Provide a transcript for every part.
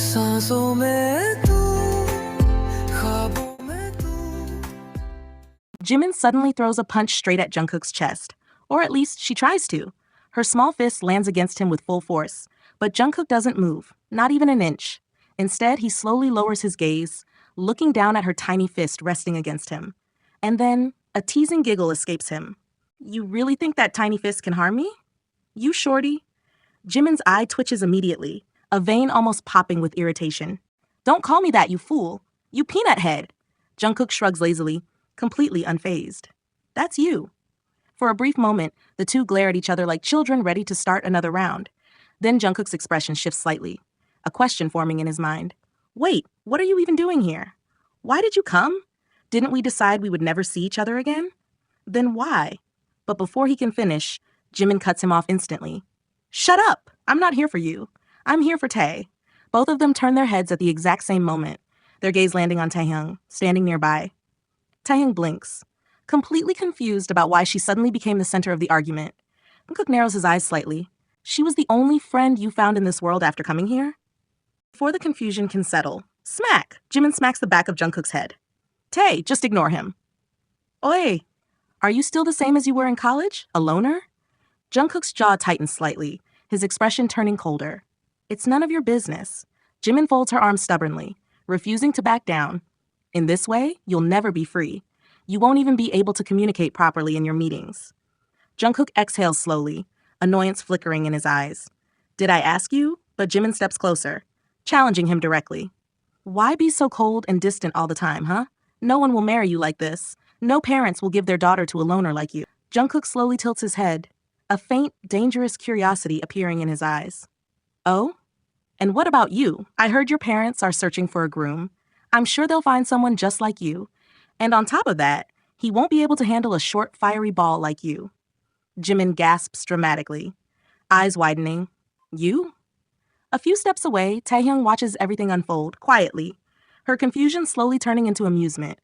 सांसों में तू ख्वाबों में तू Jimin suddenly throws a punch straight at Jungkook's chest. Or at least she tries to. Her small fist lands against him with full force. But Jungkook doesn't move, not even an inch. Instead, he slowly lowers his gaze, looking down at her tiny fist resting against him. And then, a teasing giggle escapes him. You really think that tiny fist can harm me? You, shorty? Jimin's eye twitches immediately, a vein almost popping with irritation. Don't call me that, you fool. You peanut head. Jungkook shrugs lazily, completely unfazed. That's you. For a brief moment, the two glare at each other like children ready to start another round. Then Jungkook's expression shifts slightly, a question forming in his mind. Wait, what are you even doing here? Why did you come? Didn't we decide we would never see each other again? Then why? But before he can finish, Jimin cuts him off instantly. Shut up! I'm not here for you. I'm here for Tae. Both of them turn their heads at the exact same moment, their gaze landing on Taehyung, standing nearby. Taehyung blinks, completely confused about why she suddenly became the center of the argument. Jungkook narrows his eyes slightly. She was the only friend you found in this world after coming here? Before the confusion can settle, smack! Jimin smacks the back of Jungkook's head. Tae, just ignore him. Oi! Are you still the same as you were in college? A loner? Jungkook's jaw tightens slightly, his expression turning colder. It's none of your business. Jimin folds her arms stubbornly, refusing to back down. In this way, you'll never be free. You won't even be able to communicate properly in your meetings. Jungkook exhales slowly, annoyance flickering in his eyes. Did I ask you? But Jimin steps closer, challenging him directly. Why be so cold and distant all the time, huh? No one will marry you like this. No parents will give their daughter to a loner like you. Jungkook slowly tilts his head, a faint, dangerous curiosity appearing in his eyes. Oh? And what about you? I heard your parents are searching for a groom. I'm sure they'll find someone just like you. And on top of that, he won't be able to handle a short, fiery ball like you. Jimin gasps dramatically, eyes widening. You? A few steps away, Taehyung watches everything unfold, quietly, her confusion slowly turning into amusement.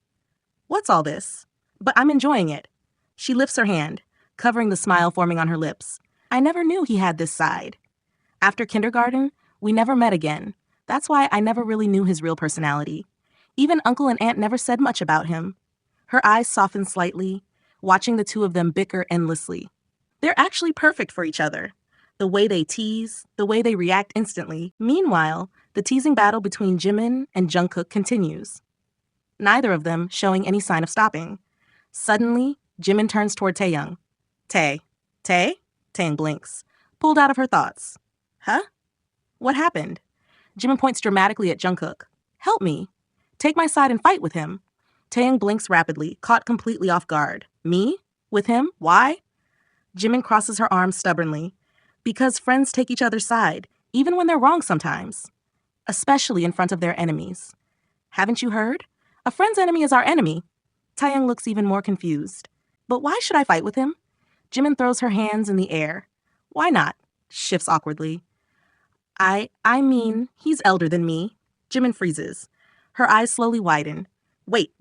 What's all this? But I'm enjoying it. She lifts her hand, covering the smile forming on her lips. I never knew he had this side. After kindergarten, we never met again. That's why I never really knew his real personality. Even Uncle and Aunt never said much about him. Her eyes soften slightly, watching the two of them bicker endlessly. They're actually perfect for each other. The way they tease, the way they react instantly. Meanwhile, the teasing battle between Jimin and Jungkook continues, neither of them showing any sign of stopping. Suddenly, Jimin turns toward Taehyung. Tae? Taehyung blinks, pulled out of her thoughts. Huh? What happened? Jimin points dramatically at Jungkook. Help me. Take my side and fight with him. Taehyung blinks rapidly, caught completely off guard. Me? With him? Why? Jimin crosses her arms stubbornly. Because friends take each other's side, even when they're wrong sometimes. Especially in front of their enemies. Haven't you heard? A friend's enemy is our enemy. Taehyung looks even more confused. But why should I fight with him? Jimin throws her hands in the air. Why not? Shifts awkwardly. I mean, he's elder than me. Jimin freezes. Her eyes slowly widen. Wait.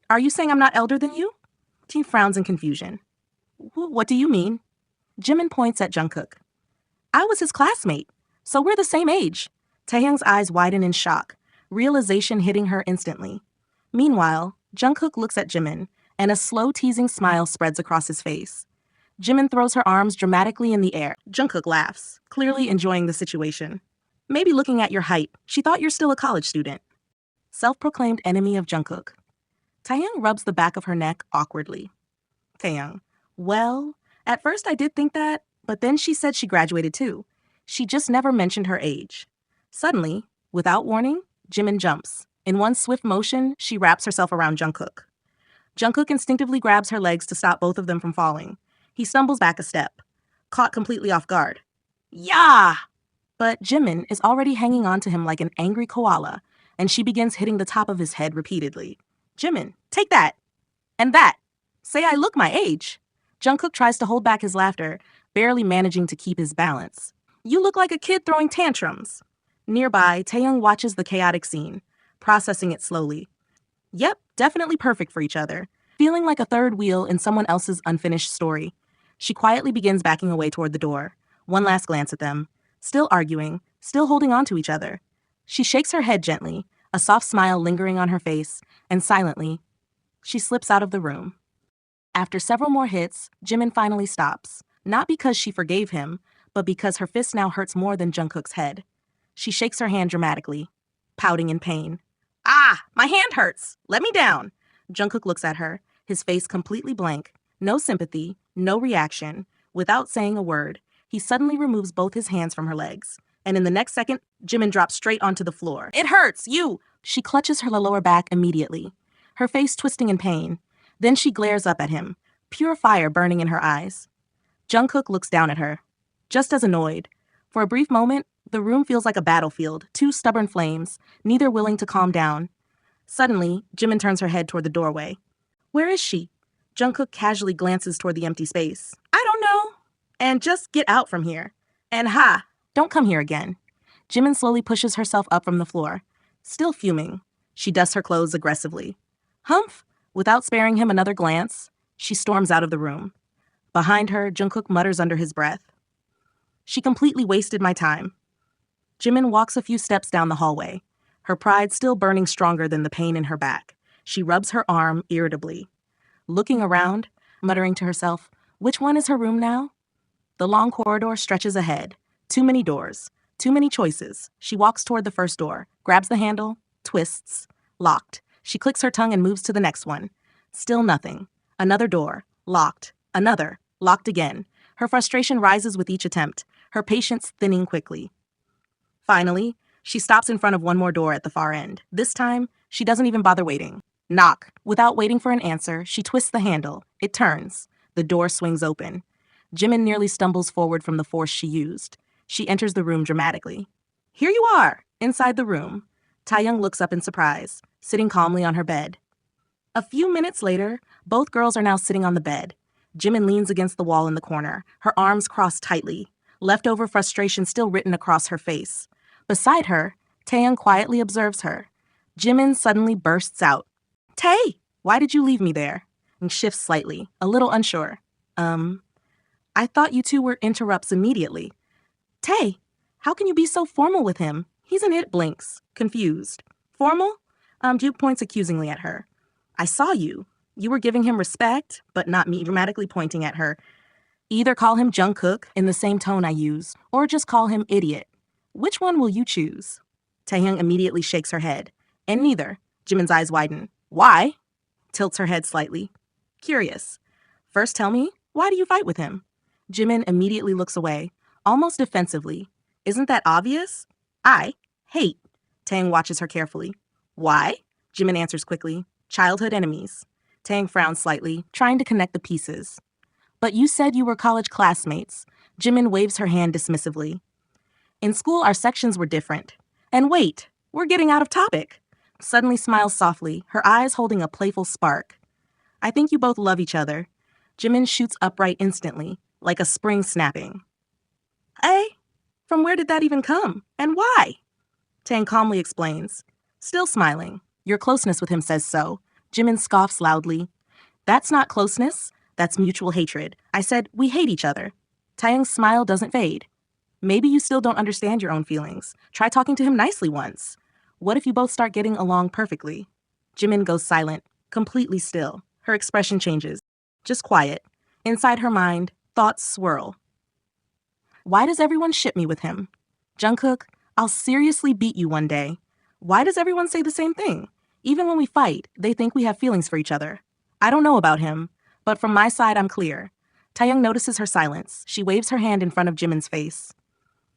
Are you saying I'm not elder than you? She frowns in confusion. What do you mean? Jimin points at Jungkook. I was his classmate, so we're the same age. Taehyung's eyes widen in shock, realization hitting her instantly. Meanwhile, Jungkook looks at Jimin, and a slow teasing smile spreads across his face. Jimin throws her arms dramatically in the air. Jungkook laughs, clearly enjoying the situation. Maybe looking at your height, she thought you're still a college student. Self-proclaimed enemy of Jungkook. Taehyung rubs the back of her neck awkwardly. Taehyung, well, at first I did think that, but then she said she graduated too. She just never mentioned her age. Suddenly, without warning, Jimin jumps. In one swift motion, she wraps herself around Jungkook. Jungkook instinctively grabs her legs to stop both of them from falling. He stumbles back a step, caught completely off guard. Yah! But Jimin is already hanging on to him like an angry koala, and she begins hitting the top of his head repeatedly. Jimin, take that! And that! Say I look my age! Jungkook tries to hold back his laughter, barely managing to keep his balance. You look like a kid throwing tantrums. Nearby, Taehyung watches the chaotic scene, processing it slowly. Yep, definitely perfect for each other. Feeling like a third wheel in someone else's unfinished story, she quietly begins backing away toward the door. One last glance at them. Still arguing, still holding on to each other. She shakes her head gently, a soft smile lingering on her face, and silently, she slips out of the room. After several more hits, Jimin finally stops, not because she forgave him, but because her fist now hurts more than Jungkook's head. She shakes her hand dramatically, pouting in pain. Ah, my hand hurts! Let me down! Jungkook looks at her, his face completely blank, no sympathy, no reaction. Without saying a word, he suddenly removes both his hands from her legs. And in the next second, Jimin drops straight onto the floor. It hurts! You! She clutches her lower back immediately, her face twisting in pain. Then she glares up at him, pure fire burning in her eyes. Jungkook looks down at her, just as annoyed. For a brief moment, the room feels like a battlefield, two stubborn flames, neither willing to calm down. Suddenly, Jimin turns her head toward the doorway. Where is she? Jungkook casually glances toward the empty space. I don't know. And just get out from here. And ha! Don't come here again. Jimin slowly pushes herself up from the floor. Still fuming, she dusts her clothes aggressively. Humph! Without sparing him another glance, she storms out of the room. Behind her, Jungkook mutters under his breath. She completely wasted my time. Jimin walks a few steps down the hallway, her pride still burning stronger than the pain in her back. She rubs her arm irritably. Looking around, muttering to herself, which one is her room now? The long corridor stretches ahead. Too many doors. Too many choices. She walks toward the first door, grabs the handle, twists. Locked. She clicks her tongue and moves to the next one. Still nothing. Another door. Locked. Another. Locked again. Her frustration rises with each attempt, her patience thinning quickly. Finally, she stops in front of one more door at the far end. This time, she doesn't even bother waiting. Knock. Without waiting for an answer, she twists the handle. It turns. The door swings open. Jimin nearly stumbles forward from the force she used. She enters the room dramatically. Here you are, inside the room. Taeyoung looks up in surprise, sitting calmly on her bed. A few minutes later, both girls are now sitting on the bed. Jimin leans against the wall in the corner, her arms crossed tightly, leftover frustration still written across her face. Beside her, Taeyoung quietly observes her. Jimin suddenly bursts out. Tae, why did you leave me there? And shifts slightly, a little unsure. I thought you two were interrupts immediately. Tae, how can you be so formal with him? He's an it blinks, confused. Formal? Jhope points accusingly at her. I saw you. You were giving him respect, but not me, dramatically pointing at her. Either call him Jungkook in the same tone I use, or just call him idiot. Which one will you choose? Taehyung immediately shakes her head. And neither. Jimin's eyes widen. Why? Tilts her head slightly. Curious. First tell me, why do you fight with him? Jimin immediately looks away, almost defensively. Isn't that obvious? I hate. Taehyung watches her carefully. Why? Jimin answers quickly. Childhood enemies. Taehyung frowns slightly, trying to connect the pieces. But you said you were college classmates. Jimin waves her hand dismissively. In school, our sections were different. And wait, we're getting out of topic. Suddenly smiles softly, her eyes holding a playful spark. I think you both love each other. Jimin shoots upright instantly, like a spring snapping. Eh? From where did that even come? And why? Taehyung calmly explains. Still smiling. Your closeness with him says so. Jimin scoffs loudly. That's not closeness. That's mutual hatred. I said, we hate each other. Taehyung's smile doesn't fade. Maybe you still don't understand your own feelings. Try talking to him nicely once. What if you both start getting along perfectly? Jimin goes silent, completely still. Her expression changes. Just quiet. Inside her mind, thoughts swirl. Why does everyone ship me with him? Jungkook, I'll seriously beat you one day. Why does everyone say the same thing? Even when we fight, they think we have feelings for each other. I don't know about him, but from my side, I'm clear. Taehyung notices her silence. She waves her hand in front of Jimin's face.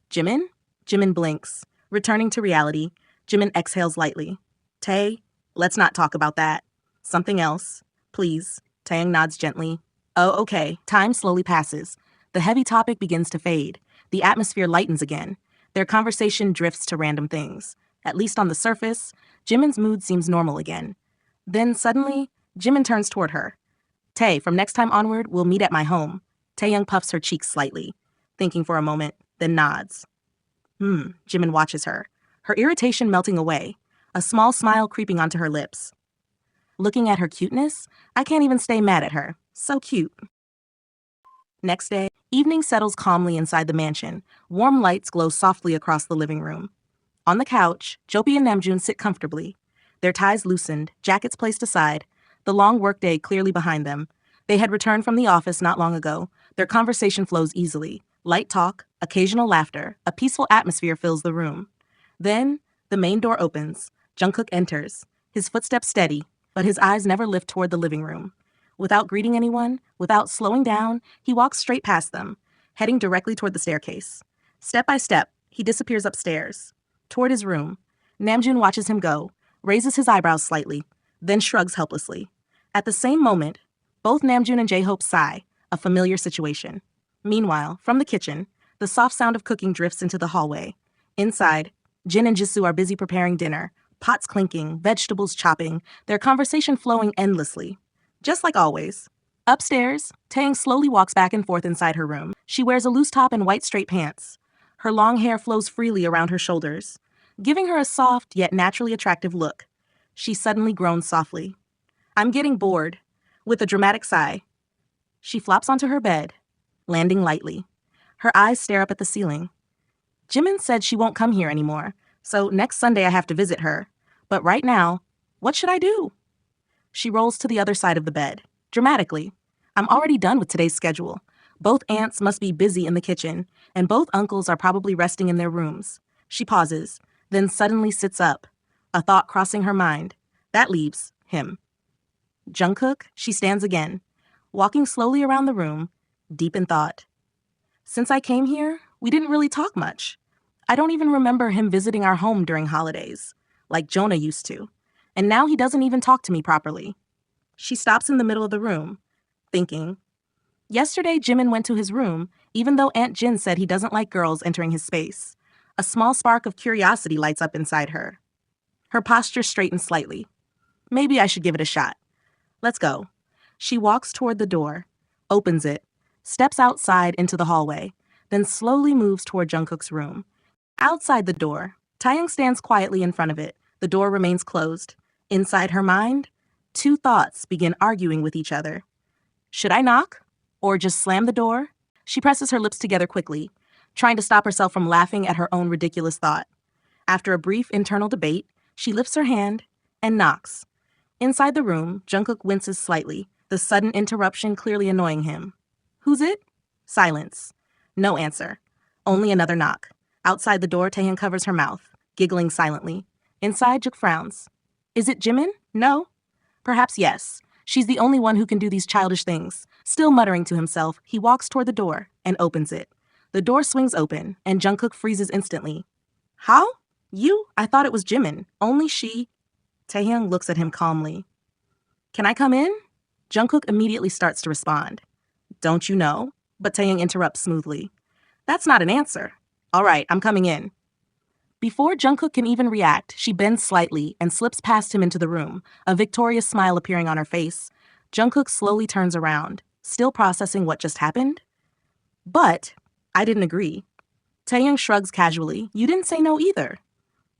Jimin? Jimin blinks. Returning to reality, Jimin exhales lightly. Tae, let's not talk about that. Something else. Please. Taehyung nods gently. Oh, okay. Time slowly passes. The heavy topic begins to fade. The atmosphere lightens again. Their conversation drifts to random things. At least on the surface, Jimin's mood seems normal again. Then suddenly, Jimin turns toward her. Tae, from next time onward, we'll meet at my home. Taehyung puffs her cheeks slightly, thinking for a moment, then nods. Jimin watches her, her irritation melting away, a small smile creeping onto her lips. Looking at her cuteness, I can't even stay mad at her. So cute. Next day, evening settles calmly inside the mansion. Warm lights glow softly across the living room. On the couch, Jhope and Namjin sit comfortably, their ties loosened, jackets placed aside, the long workday clearly behind them. They had returned from the office not long ago. Their conversation flows easily. Light talk, occasional laughter, a peaceful atmosphere fills the room. Then, the main door opens. Jungkook enters, his footsteps steady, but his eyes never lift toward the living room. Without greeting anyone, without slowing down, he walks straight past them, heading directly toward the staircase. Step by step, he disappears upstairs. Toward his room, Namjin watches him go, raises his eyebrows slightly, then shrugs helplessly. At the same moment, both Namjin and Jhope sigh, a familiar situation. Meanwhile, from the kitchen, the soft sound of cooking drifts into the hallway. Inside, Jin and Jisoo are busy preparing dinner, pots clinking, vegetables chopping, their conversation flowing endlessly. Just like always. Upstairs, Taeyang slowly walks back and forth inside her room. She wears a loose top and white straight pants. Her long hair flows freely around her shoulders, giving her a soft yet naturally attractive look. She suddenly groans softly. "I'm getting bored." With a dramatic sigh, she flops onto her bed, landing lightly. Her eyes stare up at the ceiling. Jimin said she won't come here anymore, so next Sunday I have to visit her. But right now, what should I do? She rolls to the other side of the bed, dramatically. I'm already done with today's schedule. Both aunts must be busy in the kitchen, and both uncles are probably resting in their rooms. She pauses, then suddenly sits up, a thought crossing her mind. That leaves him. Jungkook, she stands again, walking slowly around the room, deep in thought. Since I came here, we didn't really talk much. I don't even remember him visiting our home during holidays, like Jonah used to. And now he doesn't even talk to me properly. She stops in the middle of the room, thinking. Yesterday, Jimin went to his room, even though Aunt Jin said he doesn't like girls entering his space. A small spark of curiosity lights up inside her. Her posture straightens slightly. Maybe I should give it a shot. Let's go. She walks toward the door, opens it, steps outside into the hallway, then slowly moves toward Jungkook's room. Outside the door, Taeyang stands quietly in front of it. The door remains closed. Inside her mind, two thoughts begin arguing with each other. Should I knock? Or just slam the door? She presses her lips together quickly, trying to stop herself from laughing at her own ridiculous thought. After a brief internal debate, she lifts her hand and knocks. Inside the room, Jungkook winces slightly, the sudden interruption clearly annoying him. Who's it? Silence. No answer. Only another knock. Outside the door, Taehyung covers her mouth, giggling silently. Inside, Juk frowns. Is it Jimin? No. Perhaps yes. She's the only one who can do these childish things. Still muttering to himself, he walks toward the door and opens it. The door swings open, and Jungkook freezes instantly. How? You? I thought it was Jimin. Only she. Taehyung looks at him calmly. Can I come in? Jungkook immediately starts to respond. Don't you know? But Taehyung interrupts smoothly. That's not an answer. All right, I'm coming in. Before Jungkook can even react, she bends slightly and slips past him into the room, a victorious smile appearing on her face. Jungkook slowly turns around, still processing what just happened. But I didn't agree. Taehyung shrugs casually. You didn't say no either.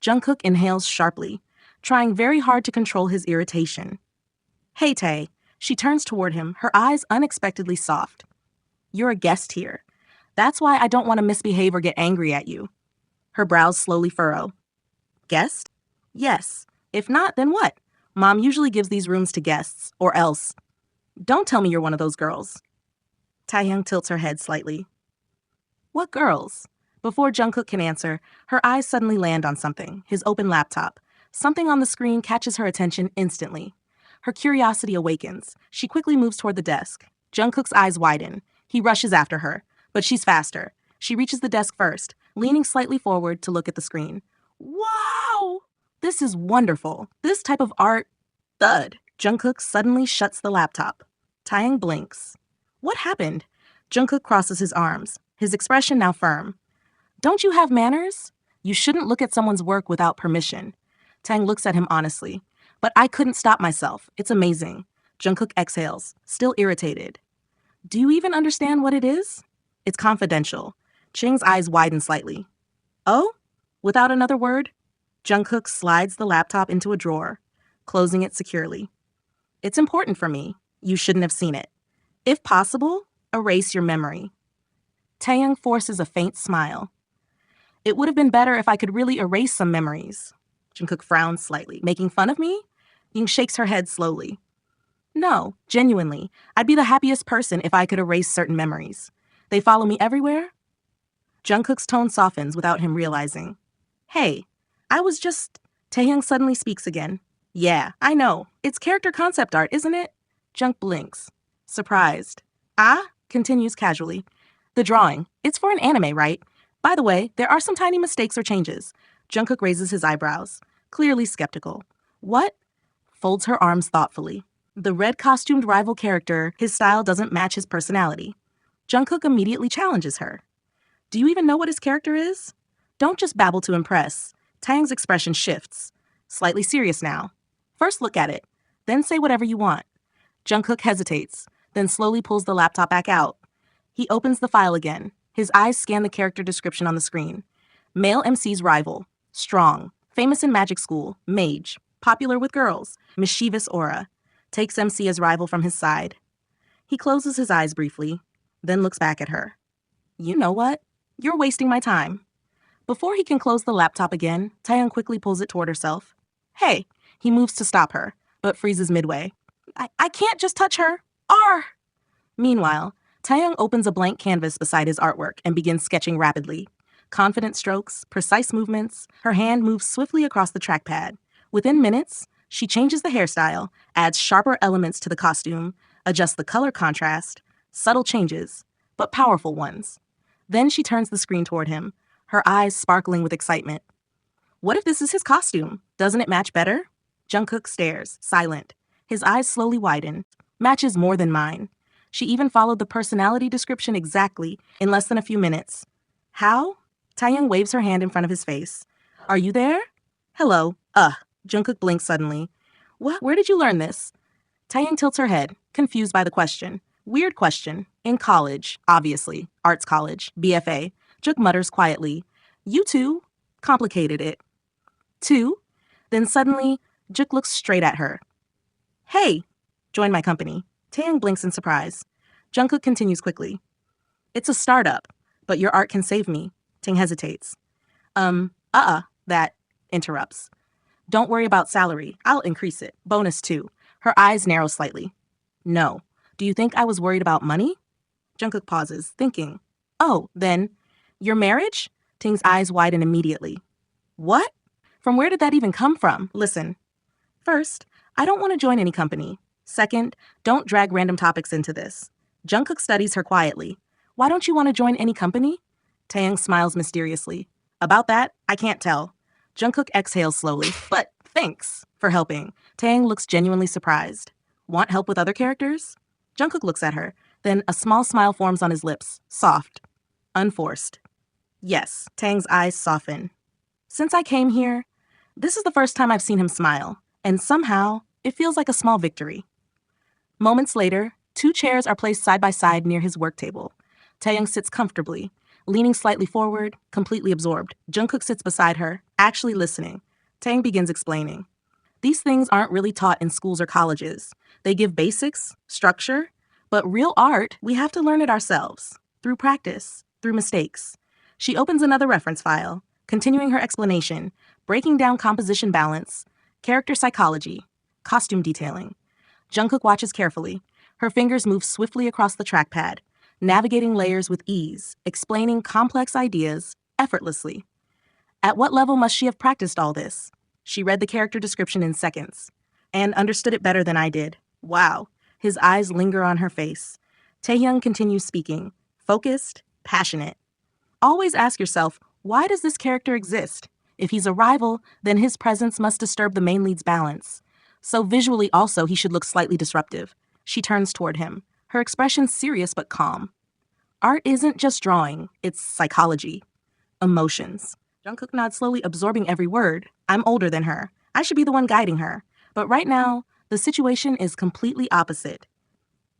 Jungkook inhales sharply, trying very hard to control his irritation. Hey, Tae. She turns toward him, her eyes unexpectedly soft. You're a guest here. That's why I don't want to misbehave or get angry at you. Her brows slowly furrow. Guest? Yes. If not, then what? Mom usually gives these rooms to guests, or else. Don't tell me you're one of those girls. Taehyung tilts her head slightly. What girls? Before Jungkook can answer, her eyes suddenly land on something, his open laptop. Something on the screen catches her attention instantly. Her curiosity awakens. She quickly moves toward the desk. Jungkook's eyes widen. He rushes after her, but she's faster. She reaches the desk first, leaning slightly forward to look at the screen. Wow! This is wonderful. This type of art. Thud. Jungkook suddenly shuts the laptop. Taeyang blinks. What happened? Jungkook crosses his arms, his expression now firm. Don't you have manners? You shouldn't look at someone's work without permission. Taeyang looks at him honestly. But I couldn't stop myself. It's amazing. Jungkook exhales, still irritated. Do you even understand what it is? It's confidential. Ching's eyes widen slightly. Oh? Without another word, Jungkook slides the laptop into a drawer, closing it securely. It's important for me. You shouldn't have seen it. If possible, erase your memory. Taeyang forces a faint smile. It would have been better if I could really erase some memories. Jungkook frowns slightly. Making fun of me? Ying shakes her head slowly. No, genuinely. I'd be the happiest person if I could erase certain memories. They follow me everywhere? Jungkook's tone softens without him realizing. Hey, I was just... Taehyung suddenly speaks again. Yeah, I know. It's character concept art, isn't it? Junk blinks. Surprised. Ah? Continues casually. The drawing. It's for an anime, right? By the way, there are some tiny mistakes or changes. Jungkook raises his eyebrows, clearly skeptical. What? Folds her arms thoughtfully. The red-costumed rival character, his style doesn't match his personality. Jungkook immediately challenges her. Do you even know what his character is? Don't just babble to impress. Taehyung's expression shifts. Slightly serious now. First look at it, then say whatever you want. Jungkook hesitates, then slowly pulls the laptop back out. He opens the file again. His eyes scan the character description on the screen. Male MC's rival. Strong. Famous in magic school. Mage. Popular with girls. Mischievous aura. Takes MC as rival from his side. He closes his eyes briefly, then looks back at her. You know what? You're wasting my time. Before he can close the laptop again, Taehyung quickly pulls it toward herself. Hey! He moves to stop her, but freezes midway. I can't just touch her. Arr! Meanwhile, Taehyung opens a blank canvas beside his artwork and begins sketching rapidly. Confident strokes, precise movements, her hand moves swiftly across the trackpad. Within minutes, she changes the hairstyle, adds sharper elements to the costume, adjusts the color contrast, subtle changes, but powerful ones. Then she turns the screen toward him, her eyes sparkling with excitement. What if this is his costume? Doesn't it match better? Jungkook stares, silent. His eyes slowly widen. Matches more than mine. She even followed the personality description exactly in less than a few minutes. How? Taehyung waves her hand in front of his face. Are you there? Hello. Jungkook blinks suddenly. What? Where did you learn this? Taehyung tilts her head, confused by the question. Weird question. In college, obviously. Arts college. BFA. Juk mutters quietly. You two complicated it. Two? Then suddenly, Juk looks straight at her. Hey! Join my company. Taehyung blinks in surprise. Jungkook continues quickly. It's a startup, but your art can save me. Taehyung hesitates. That interrupts. Don't worry about salary. I'll increase it. Bonus too. Her eyes narrow slightly. No. Do you think I was worried about money? Jungkook pauses, thinking. Oh, then, your marriage? Taehyung's eyes widen immediately. What? From where did that even come from? Listen. First, I don't want to join any company. Second, don't drag random topics into this. Jungkook studies her quietly. Why don't you want to join any company? Taehyung smiles mysteriously. About that, I can't tell. Jungkook exhales slowly, but thanks for helping. Taehyung looks genuinely surprised. Want help with other characters? Jungkook looks at her, then a small smile forms on his lips, soft, unforced. Yes, Taehyung's eyes soften. Since I came here, this is the first time I've seen him smile, and somehow it feels like a small victory. Moments later, 2 chairs are placed side by side near his work table. Taehyung sits comfortably, leaning slightly forward, completely absorbed. Jungkook sits beside her, actually listening. Taehyung begins explaining. These things aren't really taught in schools or colleges. They give basics, structure, but real art, we have to learn it ourselves, through practice, through mistakes. She opens another reference file, continuing her explanation, breaking down composition balance, character psychology, costume detailing. Jungkook watches carefully. Her fingers move swiftly across the trackpad, navigating layers with ease, explaining complex ideas effortlessly. At what level must she have practiced all this? She read the character description in seconds and understood it better than I did. Wow. His eyes linger on her face. Taehyung continues speaking, focused, passionate. Always ask yourself, why does this character exist? If he's a rival, then his presence must disturb the main lead's balance. So visually also, he should look slightly disruptive. She turns toward him, her expression serious but calm. Art isn't just drawing, it's psychology. Emotions. Jungkook nods slowly, absorbing every word. I'm older than her. I should be the one guiding her. But right now, the situation is completely opposite.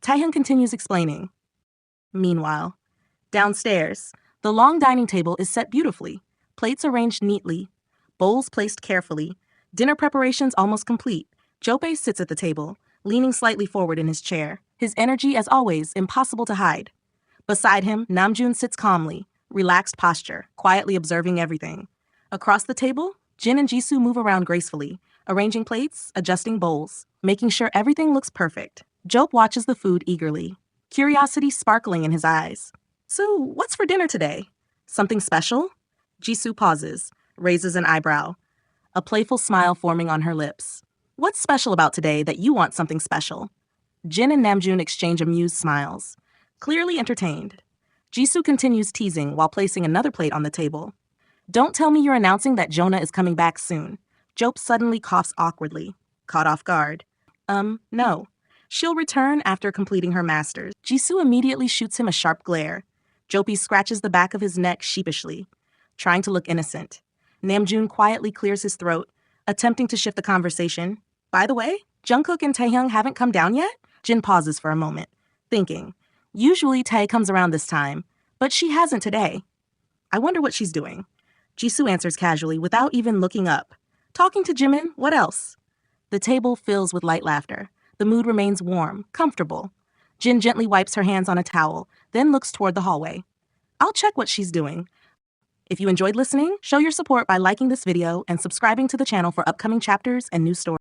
Taehyung continues explaining. Meanwhile, downstairs, the long dining table is set beautifully. Plates arranged neatly, bowls placed carefully, dinner preparations almost complete. Jhope sits at the table, leaning slightly forward in his chair, his energy, as always, impossible to hide. Beside him, Namjin sits calmly, relaxed posture, quietly observing everything. Across the table, Jin and Jisoo move around gracefully, arranging plates, adjusting bowls, making sure everything looks perfect. Jhope watches the food eagerly, curiosity sparkling in his eyes. So, what's for dinner today? Something special? Jisoo pauses, raises an eyebrow, a playful smile forming on her lips. What's special about today that you want something special? Jin and Namjin exchange amused smiles, clearly entertained. Jisoo continues teasing while placing another plate on the table. Don't tell me you're announcing that Jonah is coming back soon. Jhope suddenly coughs awkwardly, caught off guard. No. She'll return after completing her master's. Jisoo immediately shoots him a sharp glare. Jhope scratches the back of his neck sheepishly, trying to look innocent. Namjoon quietly clears his throat, attempting to shift the conversation. By the way, Jungkook and Taehyung haven't come down yet? Jin pauses for a moment, thinking. Usually Tae comes around this time, but she hasn't today. I wonder what she's doing. Jisoo answers casually without even looking up. Talking to Jimin, what else? The table fills with light laughter. The mood remains warm, comfortable. Jin gently wipes her hands on a towel, then looks toward the hallway. I'll check what she's doing. If you enjoyed listening, show your support by liking this video and subscribing to the channel for upcoming chapters and new stories.